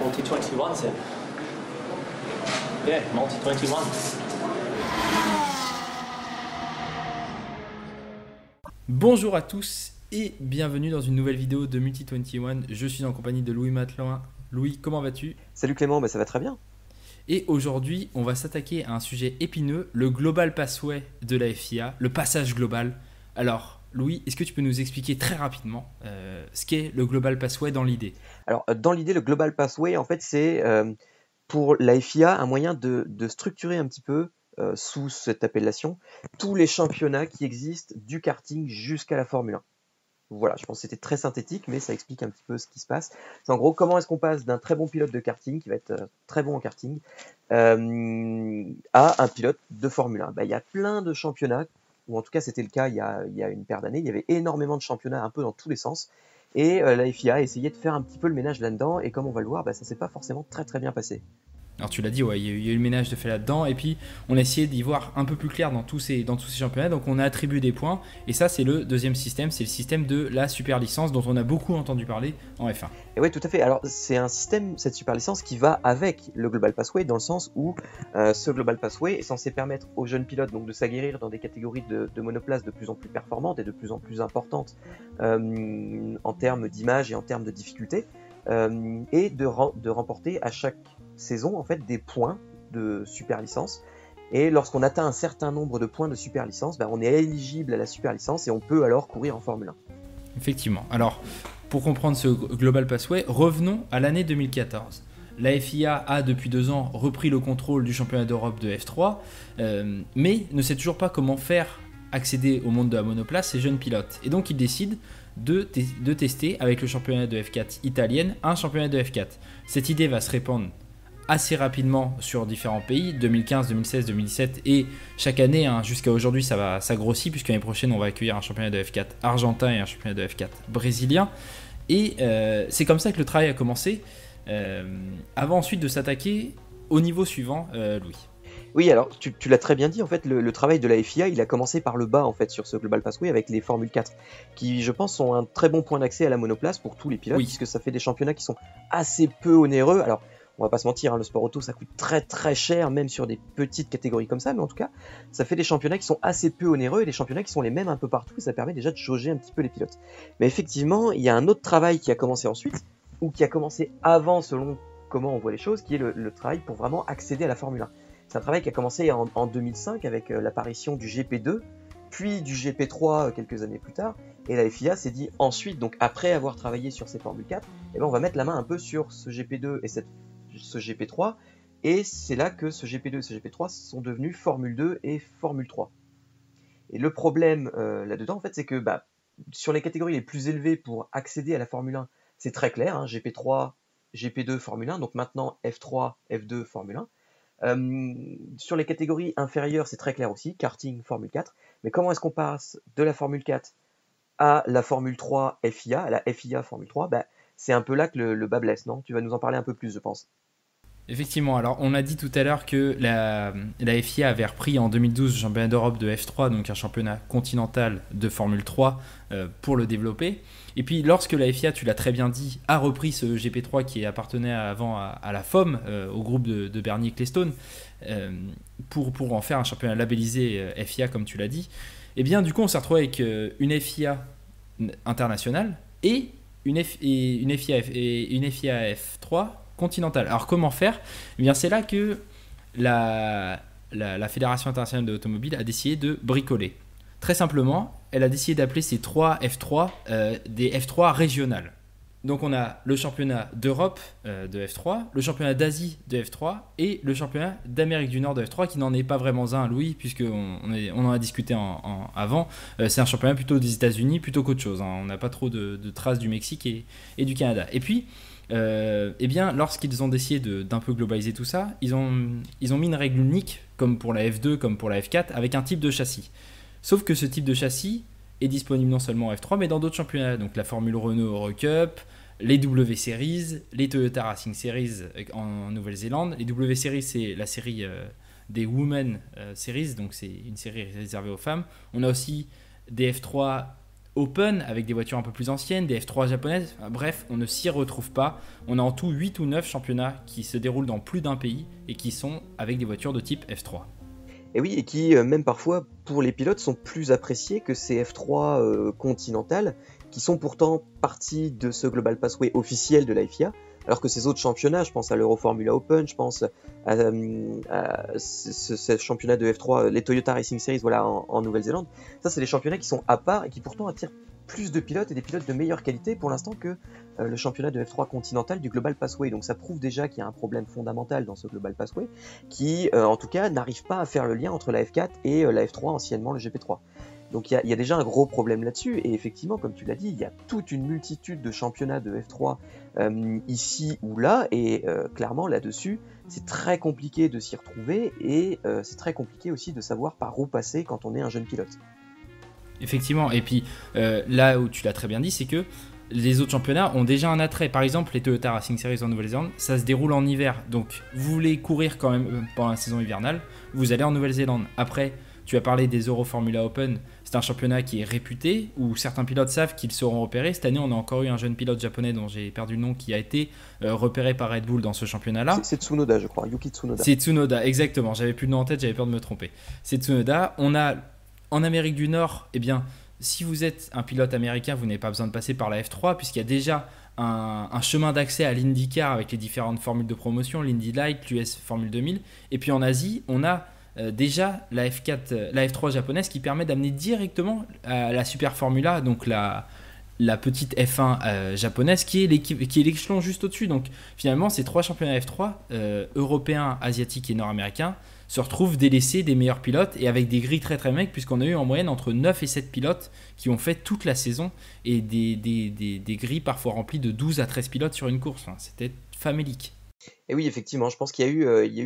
Multi-21, c'est... Yeah, Multi-21. Bonjour à tous et bienvenue dans une nouvelle vidéo de Multi-21. Je suis en compagnie de Louis Mathelin. Louis, comment vas-tu? Salut Clément, ça va très bien. Et aujourd'hui, on va s'attaquer à un sujet épineux, le Global Passway de la FIA, le passage global. Alors, Louis, est-ce que tu peux nous expliquer très rapidement ce qu'est le Global Passway dans l'idée? Alors, dans l'idée, le Global Passway, en fait, c'est pour la FIA un moyen de structurer un petit peu, sous cette appellation, tous les championnats qui existent du karting jusqu'à la Formule 1. Voilà, je pense que c'était très synthétique, mais ça explique un petit peu ce qui se passe. C'est en gros, comment est-ce qu'on passe d'un très bon pilote de karting, qui va être très bon en karting, à un pilote de Formule 1. Il y a plein de championnats, ou en tout cas c'était le cas il y a une paire d'années, il y avait énormément de championnats un peu dans tous les sens, et la FIA a essayé de faire un petit peu le ménage là-dedans, et comme on va le voir, ça s'est pas forcément très très bien passé. Alors tu l'as dit, ouais, il y a eu le ménage de fait là-dedans, et puis on a essayé d'y voir un peu plus clair dans tous ces championnats, donc on a attribué des points, et ça c'est le deuxième système, c'est le système de la super licence dont on a beaucoup entendu parler en F1. Et oui, tout à fait. Alors c'est un système, cette super licence, qui va avec le Global Passway, dans le sens où ce Global Passway est censé permettre aux jeunes pilotes donc, de s'aguerrir dans des catégories de monoplace de plus en plus performantes et de plus en plus importantes en termes d'image et en termes de difficulté, et de remporter à chaque saison en fait des points de super licence, et lorsqu'on atteint un certain nombre de points de super licence, on est éligible à la super licence et on peut alors courir en Formule 1. Effectivement. Alors pour comprendre ce Global Passway, revenons à l'année 2014. La FIA a depuis 2 ans repris le contrôle du championnat d'Europe de F3, mais ne sait toujours pas comment faire accéder au monde de la monoplace ces jeunes pilotes. Et donc il décide de tester avec le championnat de F4 italienne un championnat de F4. Cette idée va se répandre assez rapidement sur différents pays, 2015, 2016, 2017, et chaque année, jusqu'à aujourd'hui, ça grossit, puisque l'année prochaine, on va accueillir un championnat de F4 argentin et un championnat de F4 brésilien. Et c'est comme ça que le travail a commencé, avant ensuite de s'attaquer au niveau suivant, Louis. Oui, alors tu l'as très bien dit, en fait, le travail de la FIA, il a commencé par le bas, en fait, sur ce Global Passway avec les Formule 4, qui, je pense, sont un très bon point d'accès à la monoplace pour tous les pilotes, Oui. puisque ça fait des championnats qui sont assez peu onéreux. Alors, on va pas se mentir, le sport auto, ça coûte très très cher, même sur des petites catégories comme ça, mais en tout cas, ça fait des championnats qui sont assez peu onéreux et des championnats qui sont les mêmes un peu partout, et ça permet déjà de jauger un petit peu les pilotes. Mais effectivement, il y a un autre travail qui a commencé ensuite, ou qui a commencé avant selon comment on voit les choses, qui est le travail pour vraiment accéder à la Formule 1. C'est un travail qui a commencé en 2005 avec l'apparition du GP2, puis du GP3 quelques années plus tard, et la FIA s'est dit ensuite, donc après avoir travaillé sur ces Formule 4, on va mettre la main un peu sur ce GP2 et ce GP3, et c'est là que ce GP2 et ce GP3 sont devenus Formule 2 et Formule 3. Et le problème là-dedans, en fait, c'est que sur les catégories les plus élevées pour accéder à la Formule 1, c'est très clair, GP3, GP2, Formule 1, donc maintenant F3, F2, Formule 1. Sur les catégories inférieures, c'est très clair aussi, karting, Formule 4, mais comment est-ce qu'on passe de la Formule 4 à la Formule 3 FIA, à la FIA Formule 3? C'est un peu là que le bas blesse, non? Tu vas nous en parler un peu plus, je pense. Effectivement, alors on a dit tout à l'heure que la FIA avait repris en 2012 le championnat d'Europe de F3, donc un championnat continental de Formule 3 pour le développer. Et puis lorsque la FIA, tu l'as très bien dit, a repris ce GP3 qui appartenait avant à la FOM, au groupe de Bernie Ecclestone, pour en faire un championnat labellisé FIA comme tu l'as dit, et bien du coup on s'est retrouvé avec une FIA internationale et une FIA F3 continentale. Alors comment faire? Eh bien c'est là que la Fédération internationale de l'automobile a décidé de bricoler. Très simplement, elle a décidé d'appeler ces 3 F3 des F3 régionales. Donc on a le championnat d'Europe de F3, le championnat d'Asie de F3 et le championnat d'Amérique du Nord de F3 qui n'en est pas vraiment un, Louis, puisqu'on en a discuté avant. C'est un championnat plutôt des États-Unis plutôt qu'autre chose. On n'a pas trop de traces du Mexique et du Canada. Et puis, eh bien, lorsqu'ils ont décidé d'un peu globaliser tout ça, ils ont mis une règle unique, comme pour la F2, comme pour la F4, avec un type de châssis. Sauf que ce type de châssis est disponible non seulement en F3, mais dans d'autres championnats. Donc la Formule Renault Eurocup, les W Series, les Toyota Racing Series en Nouvelle-Zélande. Les W Series, c'est la série des Women Series, donc c'est une série réservée aux femmes. On a aussi des F3 open avec des voitures un peu plus anciennes, des F3 japonaises. Bref, on ne s'y retrouve pas. On a en tout 8 ou 9 championnats qui se déroulent dans plus d'un pays et qui sont avec des voitures de type F3. Et oui, et qui, même parfois, pour les pilotes, sont plus appréciés que ces F3 continentales, qui sont pourtant partie de ce Global Passway officiel de la FIA, alors que ces autres championnats, je pense à l'Euro-Formula Open, je pense à ce championnat de F3, les Toyota Racing Series, voilà, en Nouvelle-Zélande, ça, c'est des championnats qui sont à part et qui pourtant attirent plus de pilotes et des pilotes de meilleure qualité pour l'instant que le championnat de F3 continental du Global Passway. Donc ça prouve déjà qu'il y a un problème fondamental dans ce Global Passway qui, en tout cas, n'arrive pas à faire le lien entre la F4 et la F3, anciennement le GP3. Donc il y a déjà un gros problème là-dessus, et effectivement, comme tu l'as dit, il y a toute une multitude de championnats de F3 ici ou là, et clairement là-dessus, c'est très compliqué de s'y retrouver, et c'est très compliqué aussi de savoir par où passer quand on est un jeune pilote. Effectivement, et puis là où tu l'as très bien dit, c'est que les autres championnats ont déjà un attrait. Par exemple, les Toyota Racing Series en Nouvelle-Zélande, ça se déroule en hiver. Donc, vous voulez courir quand même pendant la saison hivernale, vous allez en Nouvelle-Zélande. Après, tu as parlé des Euro Formula Open, c'est un championnat qui est réputé, où certains pilotes savent qu'ils seront repérés. Cette année, on a encore eu un jeune pilote japonais dont j'ai perdu le nom, qui a été repéré par Red Bull dans ce championnat-là. C'est Tsunoda, je crois, Yuki Tsunoda. C'est Tsunoda, exactement. J'avais plus le nom en tête, j'avais peur de me tromper. C'est Tsunoda. On a en Amérique du Nord, eh bien, si vous êtes un pilote américain, vous n'avez pas besoin de passer par la F3, puisqu'il y a déjà un chemin d'accès à l'IndyCar avec les différentes formules de promotion, l'Indy Light, l'US Formule 2000. Et puis en Asie, on a déjà la F4, la F3 japonaise qui permet d'amener directement à la Super Formula, donc la petite F1 japonaise qui est l'échelon juste au-dessus. Donc finalement, ces trois championnats F3, européens, asiatiques et nord-américains, se retrouvent délaissés des meilleurs pilotes et avec des grilles très très maigres, puisqu'on a eu en moyenne entre 9 et 7 pilotes qui ont fait toute la saison et des grilles parfois remplies de 12 à 13 pilotes sur une course. C'était famélique. Et oui, effectivement, je pense qu'il y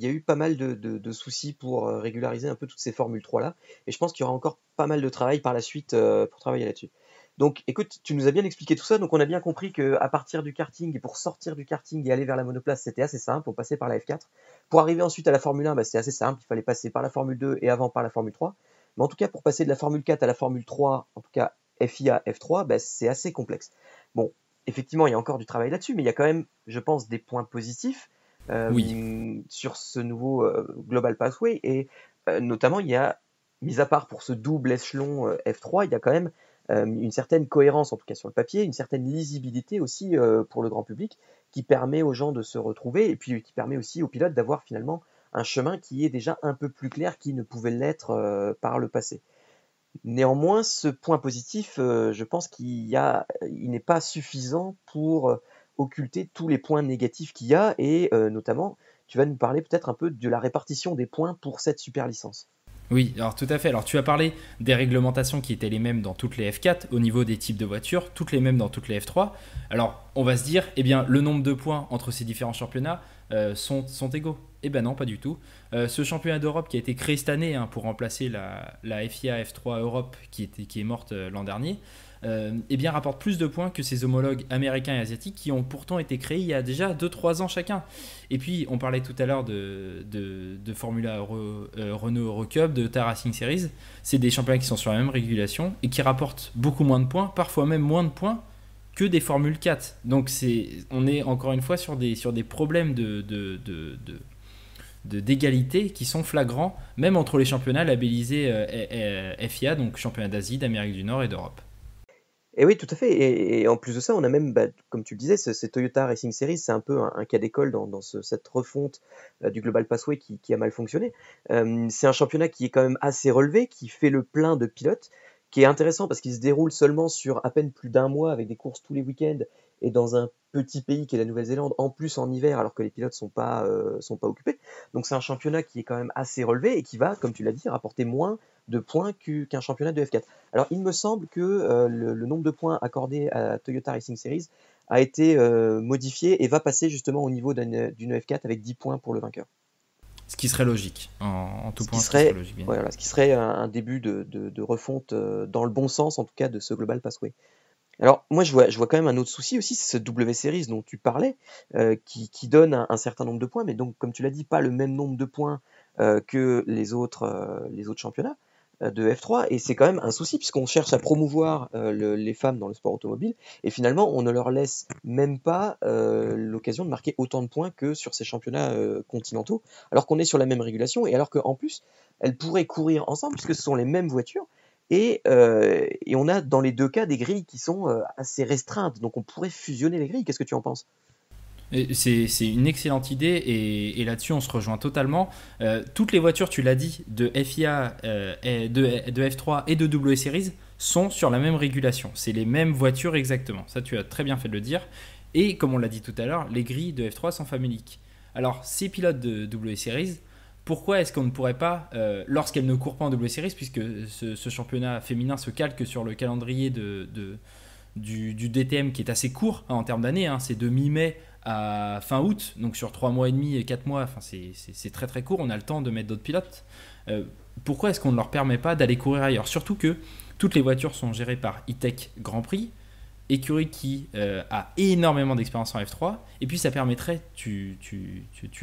a eu pas mal de soucis pour régulariser un peu toutes ces Formule 3 là, et je pense qu'il y aura encore pas mal de travail par la suite pour travailler là-dessus. Donc écoute, tu nous as bien expliqué tout ça, donc on a bien compris qu'à partir du karting, et pour sortir du karting et aller vers la monoplace, c'était assez simple, on passait par la F4. Pour arriver ensuite à la Formule 1, c'était assez simple, il fallait passer par la Formule 2 et avant par la Formule 3. Mais en tout cas, pour passer de la Formule 4 à la Formule 3, en tout cas FIA, F3, c'est assez complexe. Bon, effectivement, il y a encore du travail là-dessus, mais il y a quand même, je pense, des points positifs sur ce nouveau Global Pathway, et notamment, il y a, mis à part pour ce double échelon F3, il y a quand même une certaine cohérence, en tout cas sur le papier, une certaine lisibilité aussi pour le grand public, qui permet aux gens de se retrouver, et puis qui permet aussi aux pilotes d'avoir finalement un chemin qui est déjà un peu plus clair qu'il ne pouvait l'être par le passé. Néanmoins, ce point positif, je pense il n'est pas suffisant pour occulter tous les points négatifs qu'il y a, et notamment, tu vas nous parler peut-être un peu de la répartition des points pour cette super licence. Oui, alors tout à fait. Alors tu as parlé des réglementations qui étaient les mêmes dans toutes les F4 au niveau des types de voitures, toutes les mêmes dans toutes les F3. Alors on va se dire, eh bien le nombre de points entre ces différents championnats sont égaux. Eh bien non, pas du tout. Ce championnat d'Europe qui a été créé cette année pour remplacer la FIA F3 Europe qui est morte l'an dernier, eh bien rapporte plus de points que ses homologues américains et asiatiques qui ont pourtant été créés il y a déjà 2-3 ans chacun. Et puis on parlait tout à l'heure de Formula Renault Eurocup, de Toyota Racing Series. C'est des championnats qui sont sur la même régulation et qui rapportent beaucoup moins de points, parfois même moins de points que des Formule 4. Donc on est encore une fois sur des problèmes d'égalité qui sont flagrants, même entre les championnats labellisés FIA, donc championnat d'Asie, d'Amérique du Nord et d'Europe. Et oui, tout à fait. Et en plus de ça, on a même, comme tu le disais, ces Toyota Racing Series, c'est un peu un cas d'école dans cette refonte du Global Passway qui a mal fonctionné. C'est un championnat qui est quand même assez relevé, qui fait le plein de pilotes, qui est intéressant parce qu'il se déroule seulement sur à peine plus d'un mois avec des courses tous les week-ends et dans un petit pays qui est la Nouvelle-Zélande, en plus en hiver alors que les pilotes sont pas occupés. Donc c'est un championnat qui est quand même assez relevé et qui va, comme tu l'as dit, rapporter moins de points qu'un championnat de F4. Alors il me semble que le nombre de points accordés à Toyota Racing Series a été modifié et va passer justement au niveau d'une F4 avec 10 points pour le vainqueur. Ce qui serait logique, en tout point, ce qui serait logique. Voilà, ce qui serait un début de refonte dans le bon sens, en tout cas, de ce Global Passway. Alors, moi, je vois quand même un autre souci aussi, c'est ce W Series dont tu parlais, qui donne un certain nombre de points, mais donc, comme tu l'as dit, pas le même nombre de points que les autres championnats. de F3, et c'est quand même un souci puisqu'on cherche à promouvoir les femmes dans le sport automobile, et finalement on ne leur laisse même pas l'occasion de marquer autant de points que sur ces championnats continentaux, alors qu'on est sur la même régulation, et alors qu'en plus elles pourraient courir ensemble puisque ce sont les mêmes voitures, et on a dans les deux cas des grilles qui sont assez restreintes, donc on pourrait fusionner les grilles. Qu'est-ce que tu en penses? C'est une excellente idée et là-dessus on se rejoint totalement. Toutes les voitures, tu l'as dit, de FIA, de F3 et de W Series sont sur la même régulation. C'est les mêmes voitures exactement. Ça, tu as très bien fait de le dire. Et comme on l'a dit tout à l'heure, les grilles de F3 sont faméliques. Alors, ces pilotes de W Series, pourquoi est-ce qu'on ne pourrait pas, lorsqu'elles ne courent pas en W Series, puisque ce championnat féminin se calque sur le calendrier du DTM qui est assez court en termes d'années, hein, c'est de mi-mai à fin août, donc sur 3 mois et demi et 4 mois, enfin c'est très très court, on a le temps de mettre d'autres pilotes. Pourquoi est-ce qu'on ne leur permet pas d'aller courir ailleurs? Surtout que toutes les voitures sont gérées par E-Tech Grand Prix, écurie qui a énormément d'expérience en F3, et puis ça permettrait, tu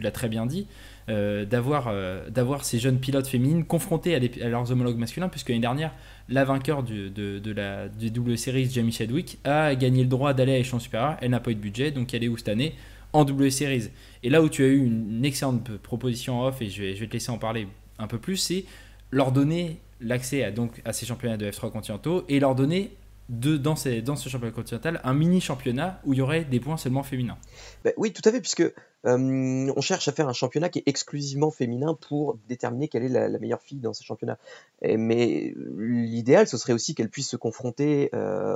l'as très bien dit, d'avoir ces jeunes pilotes féminines confrontées à leurs homologues masculins, puisque l'année dernière, la vainqueur du W Series, Jamie Chadwick, a gagné le droit d'aller à l'échelon supérieur. Elle n'a pas eu de budget, donc elle est où cette année? En W Series. Et là où tu as eu une excellente proposition en off, et je vais te laisser en parler un peu plus, c'est leur donner l'accès à ces championnats de F3 continentaux et leur donner dans ce championnat continental un mini championnat où il y aurait des points seulement féminins. Ben oui, tout à fait, puisque on cherche à faire un championnat qui est exclusivement féminin pour déterminer quelle est la meilleure fille dans ce championnat. Mais l'idéal, ce serait aussi qu'elles puissent se confronter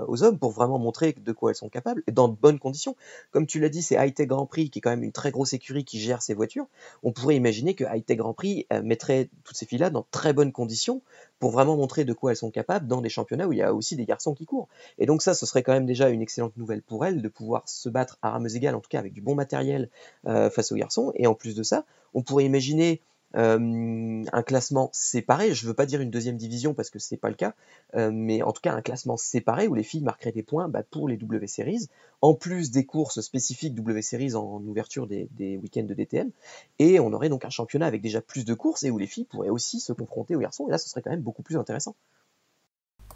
aux hommes pour vraiment montrer de quoi elles sont capables, et dans de bonnes conditions. Comme tu l'as dit, c'est Hightech Grand Prix, qui est quand même une très grosse écurie qui gère ses voitures. On pourrait imaginer que Hightech Grand Prix mettrait toutes ces filles-là dans de très bonnes conditions pour vraiment montrer de quoi elles sont capables dans des championnats où il y a aussi des garçons qui courent. Et donc ça, ce serait quand même déjà une excellente nouvelle pour elles, de pouvoir se battre à armes égales, en tout cas avec du bon matériel, face aux garçons. Et en plus de ça, on pourrait imaginer un classement séparé. Je ne veux pas dire une deuxième division parce que c'est pas le cas, mais en tout cas un classement séparé où les filles marqueraient des points pour les W Series, en plus des courses spécifiques W Series en ouverture des week-ends de DTM. Et on aurait donc un championnat avec déjà plus de courses et où les filles pourraient aussi se confronter aux garçons. Et là, ce serait quand même beaucoup plus intéressant.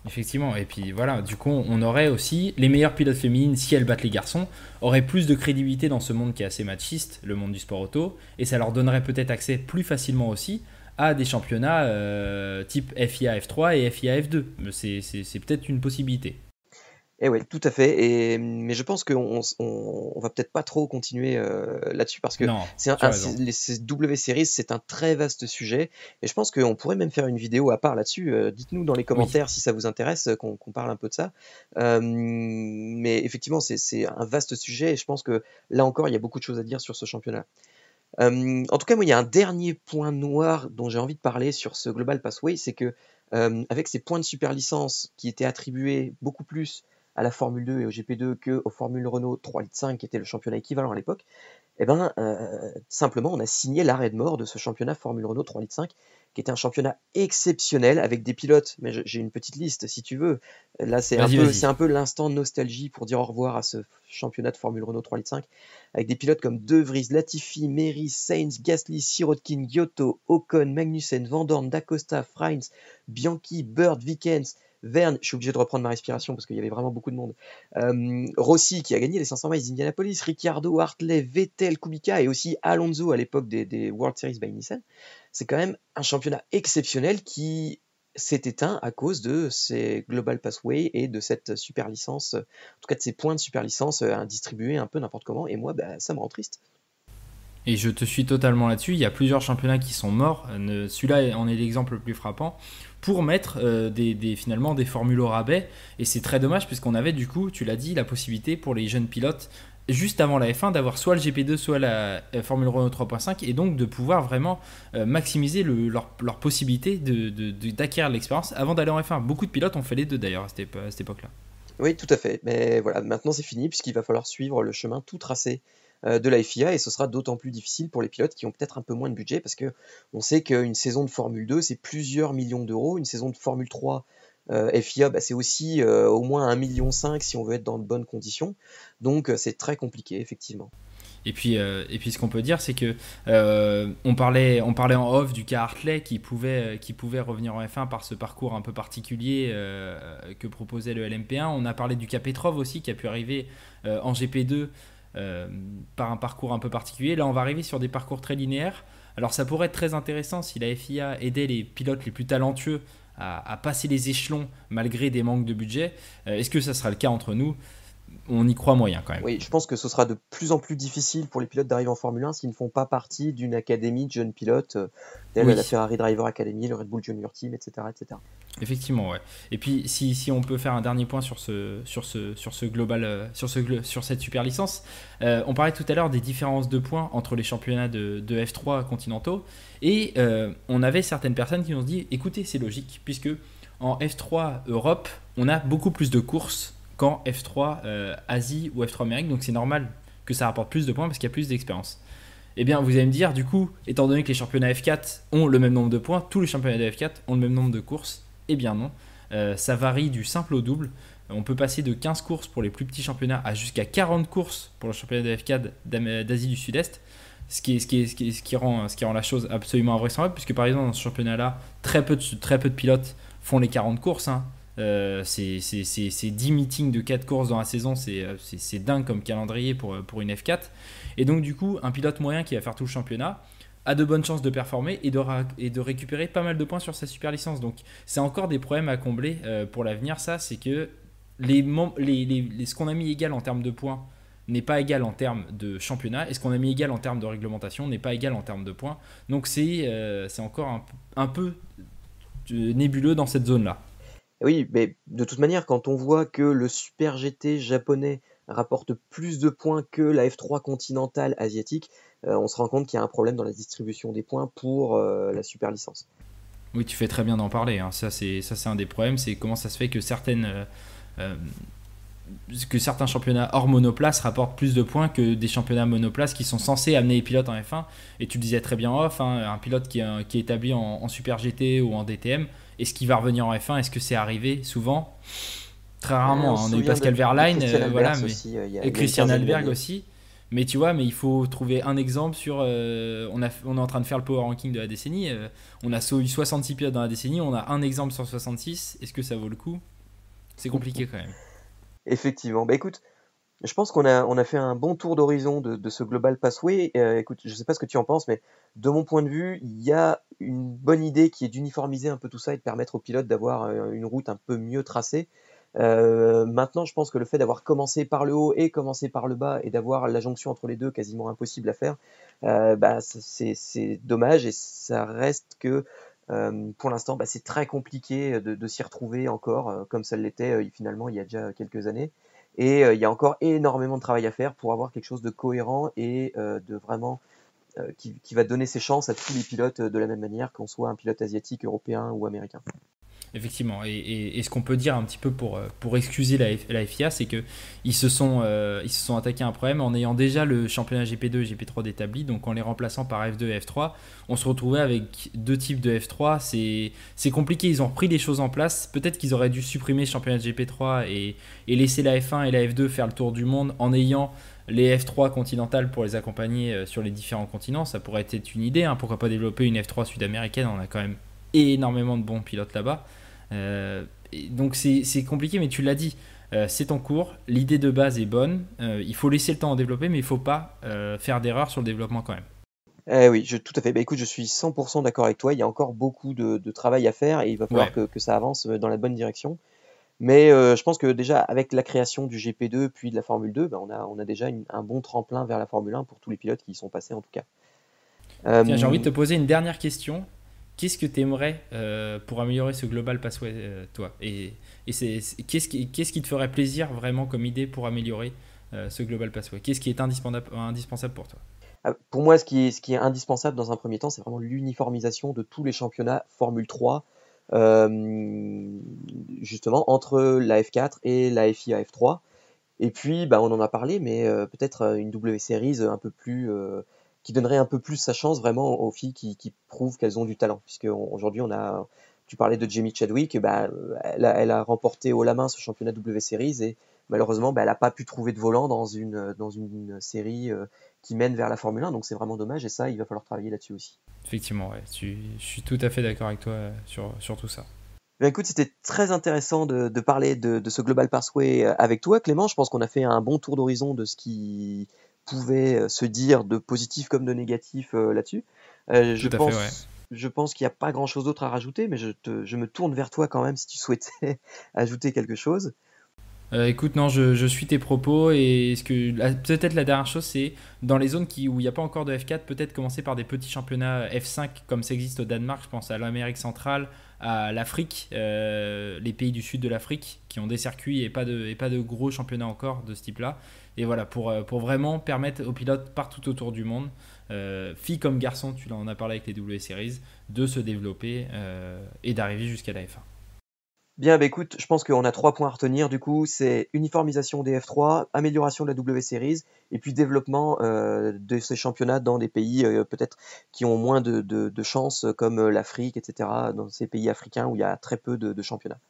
Effectivement, et puis voilà, du coup, on aurait aussi les meilleures pilotes féminines, si elles battent les garçons, auraient plus de crédibilité dans ce monde qui est assez machiste, le monde du sport auto, et ça leur donnerait peut-être accès plus facilement aussi à des championnats type FIA F3 et FIA F2. C'est peut-être une possibilité. Et ouais, tout à fait. Mais je pense qu'on va peut-être pas trop continuer là-dessus parce que Non, tu as raison. ces W Series, c'est un très vaste sujet. Et je pense qu'on pourrait même faire une vidéo à part là-dessus. Dites-nous dans les Oui. commentaires si ça vous intéresse qu'on parle un peu de ça. Mais effectivement, c'est un vaste sujet et je pense que là encore, il y a beaucoup de choses à dire sur ce championnat. En tout cas, moi, il y a un dernier point noir dont j'ai envie de parler sur ce Global Passway, c'est que avec ces points de super licence qui étaient attribués beaucoup plus à la Formule 2 et au GP2 que au Formule Renault 3 litres 5, qui était le championnat équivalent à l'époque, eh ben, simplement, on a signé l'arrêt de mort de ce championnat Formule Renault 3 litres 5, qui était un championnat exceptionnel avec des pilotes. Mais j'ai une petite liste si tu veux. Là, c'est un peu l'instant nostalgie pour dire au revoir à ce championnat de Formule Renault 3 litres 5, avec des pilotes comme De Vries, Latifi, Mery, Sainz, Gasly, Sirotkin, Giotto, Ocon, Magnussen, Van Dorn, D'Acosta, Freins, Bianchi, Bird, Vickens, Verne, je suis obligé de reprendre ma respiration parce qu'il y avait vraiment beaucoup de monde. Rossi qui a gagné les 500 miles d'Indianapolis, Ricciardo, Hartley, Vettel, Kubica et aussi Alonso à l'époque des World Series by Nissan. C'est quand même un championnat exceptionnel qui s'est éteint à cause de ces Global Passway et de cette super licence, en tout cas de ces points de super licence distribués un peu n'importe comment. Et moi, ça me rend triste. Et je te suis totalement là-dessus. Il y a plusieurs championnats qui sont morts. Celui-là en est l'exemple le plus frappant. Pour mettre finalement des formules au rabais. Et c'est très dommage puisqu'on avait du coup, tu l'as dit, la possibilité pour les jeunes pilotes juste avant la F1 d'avoir soit le GP2 soit la Formule Renault 3.5 et donc de pouvoir vraiment maximiser leur possibilité d'acquérir l'expérience avant d'aller en F1. Beaucoup de pilotes ont fait les deux d'ailleurs à cette époque-là. Oui, tout à fait. Mais voilà, maintenant c'est fini puisqu'il va falloir suivre le chemin tout tracé de la FIA et ce sera d'autant plus difficile pour les pilotes qui ont peut-être un peu moins de budget parce que on sait qu'une saison de Formule 2 c'est plusieurs millions d'euros, une saison de Formule 3 FIA c'est aussi au moins 1,5 million si on veut être dans de bonnes conditions, donc c'est très compliqué effectivement. Et puis ce qu'on peut dire, c'est que on parlait en off du cas Hartley qui pouvait revenir en F1 par ce parcours un peu particulier que proposait le LMP1. On a parlé du cas Petrov aussi qui a pu arriver en GP2 par un parcours un peu particulier. Là, on va arriver sur des parcours très linéaires. Alors ça pourrait être très intéressant si la FIA aidait les pilotes les plus talentueux à passer les échelons malgré des manques de budget. Est-ce que ça sera le cas entre nous? On y croit moyen quand même. Oui, je pense que ce sera de plus en plus difficile pour les pilotes d'arriver en Formule 1 s'ils ne font pas partie d'une académie de jeunes pilotes, telle Oui, la Ferrari Driver Academy, le Red Bull Junior Team, etc., etc. effectivement, ouais. Et puis si on peut faire un dernier point sur ce global, sur cette super licence, on parlait tout à l'heure des différences de points entre les championnats de F3 continentaux, et on avait certaines personnes qui nous ont dit, écoutez, c'est logique, puisque en F3 Europe, on a beaucoup plus de courses qu'en F3 Asie ou F3 Amérique, donc c'est normal que ça rapporte plus de points parce qu'il y a plus d'expérience. Eh bien, vous allez me dire, du coup, étant donné que les championnats F4 ont le même nombre de points, tous les championnats de F4 ont le même nombre de courses. Eh bien non, ça varie du simple au double. On peut passer de 15 courses pour les plus petits championnats à jusqu'à 40 courses pour le championnat de F4 d'Asie du Sud-Est, ce qui rend la chose absolument invraisemblable, puisque par exemple dans ce championnat-là, très peu de pilotes font les 40 courses. Hein. C'est 10 meetings de 4 courses dans la saison, c'est dingue comme calendrier pour une F4. Et donc du coup, un pilote moyen qui va faire tout le championnat a de bonnes chances de performer et de récupérer pas mal de points sur sa super licence. Donc c'est encore des problèmes à combler pour l'avenir, ça, c'est que ce qu'on a mis égal en termes de points n'est pas égal en termes de championnat, et ce qu'on a mis égal en termes de réglementation n'est pas égal en termes de points. Donc c'est encore un peu nébuleux dans cette zone-là. Oui, mais de toute manière, quand on voit que le Super GT japonais rapporte plus de points que la F3 continentale asiatique, on se rend compte qu'il y a un problème dans la distribution des points pour la super licence. Oui, tu fais très bien d'en parler. Hein. Ça, c'est un des problèmes. C'est comment ça se fait euh, que certains championnats hors monoplace rapportent plus de points que des championnats monoplace qui sont censés amener les pilotes en F1. Et tu le disais très bien off, hein, un pilote qui est établi en Super GT ou en DTM, est-ce qu'il va revenir en F1? Est-ce que c'est arrivé souvent? Très On rarement. Hein. se On a eu souvient Pascal de Verlaine, Christian voilà, Albers mais aussi, il y a et une Christian quinzaine Alberg d'années. aussi. Mais tu vois, mais il faut trouver un exemple sur. On est en train de faire le power ranking de la décennie. On a eu 66 pilotes dans la décennie. On a un exemple sur 66. Est-ce que ça vaut le coup? C'est compliqué quand même. Effectivement. Bah écoute, je pense qu'on a fait un bon tour d'horizon de ce Global Passway. Écoute, je sais pas ce que tu en penses, mais de mon point de vue, il y a une bonne idée qui est d'uniformiser un peu tout ça et de permettre aux pilotes d'avoir une route un peu mieux tracée. Maintenant, je pense que le fait d'avoir commencé par le haut et commencé par le bas et d'avoir la jonction entre les deux quasiment impossible à faire, bah, c'est dommage et ça reste que pour l'instant, bah, c'est très compliqué de s'y retrouver encore comme ça l'était finalement il y a déjà quelques années. Et il y a encore énormément de travail à faire pour avoir quelque chose de cohérent et de vraiment qui va donner ses chances à tous les pilotes de la même manière, qu'on soit un pilote asiatique, européen ou américain. Effectivement. Et ce qu'on peut dire un petit peu pour excuser la FIA, c'est qu'ils ils se sont attaqués à un problème en ayant déjà le championnat GP2 et GP3 d'établi. Donc en les remplaçant par F2 et F3, on se retrouvait avec deux types de F3. C'est compliqué. Ils ont repris les choses en place. Peut-être qu'ils auraient dû supprimer le championnat de GP3 et laisser la F1 et la F2 faire le tour du monde en ayant les F3 continentales pour les accompagner sur les différents continents. Ça pourrait être une idée. Hein. Pourquoi pas développer une F3 sud-américaine? On a quand même énormément de bons pilotes là-bas. Donc c'est compliqué, mais tu l'as dit, c'est en cours, l'idée de base est bonne, il faut laisser le temps à développer, mais il ne faut pas faire d'erreur sur le développement quand même. Oui, tout à fait. Bah, écoute, je suis 100% d'accord avec toi. Il y a encore beaucoup de travail à faire et il va falloir Ouais, que ça avance dans la bonne direction. Mais je pense que déjà, avec la création du GP2 puis de la Formule 2, bah, on a déjà un bon tremplin vers la Formule 1 pour tous les pilotes qui y sont passés en tout cas. tiens, j'ai envie Euh, de te poser une dernière question. Qu'est-ce que tu aimerais pour améliorer ce Global Passway, toi? Qu'est-ce qui te ferait plaisir vraiment comme idée pour améliorer ce Global Passway? Qu'est-ce qui est indispensable pour toi? Pour moi, ce qui est indispensable dans un premier temps, c'est vraiment l'uniformisation de tous les championnats Formule 3, euh, justement entre la F4 et la FIA F3. Et puis, bah, on en a parlé, mais peut-être une W Series un peu plus, qui donnerait un peu plus sa chance vraiment aux filles qui prouvent qu'elles ont du talent. Puisque aujourd'hui, tu parlais de Jamie Chadwick, bah, elle a remporté haut la main ce championnat W Series et malheureusement, bah, elle n'a pas pu trouver de volant dans une série qui mène vers la Formule 1, donc c'est vraiment dommage, et ça, il va falloir travailler là-dessus aussi. Effectivement, ouais, je suis tout à fait d'accord avec toi sur tout ça. Ben écoute, c'était très intéressant de parler de ce Global Pathway avec toi, Clément. Je pense qu'on a fait un bon tour d'horizon de ce qui pouvait se dire de positif comme de négatif là-dessus. Tout à fait, ouais. Je pense qu'il n'y a pas grand-chose d'autre à rajouter, mais je me tourne vers toi quand même si tu souhaitais ajouter quelque chose. Écoute, non, je suis tes propos et peut-être la dernière chose, c'est dans les zones où il n'y a pas encore de F4, peut-être commencer par des petits championnats F5 comme ça existe au Danemark, je pense à l'Amérique centrale, à l'Afrique, les pays du sud de l'Afrique qui ont des circuits et pas de gros championnats encore de ce type-là. Et voilà, pour vraiment permettre aux pilotes partout autour du monde, filles comme garçons, tu en as parlé avec les W Series, de se développer et d'arriver jusqu'à la F1. Bien, bah écoute, je pense qu'on a 3 points à retenir du coup, c'est uniformisation des F3, amélioration de la W Series, et puis développement de ces championnats dans des pays peut-être qui ont moins de chances, comme l'Afrique, etc., dans ces pays africains où il y a très peu de championnats.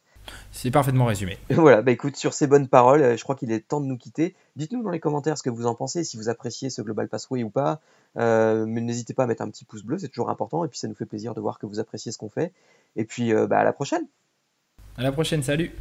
C'est parfaitement résumé. Voilà, bah écoute, sur ces bonnes paroles, je crois qu'il est temps de nous quitter. Dites-nous dans les commentaires ce que vous en pensez, si vous appréciez ce Global Passway ou pas. Mais n'hésitez pas à mettre un petit pouce bleu, c'est toujours important, et puis ça nous fait plaisir de voir que vous appréciez ce qu'on fait. Et puis bah, à la prochaine! À la prochaine, salut!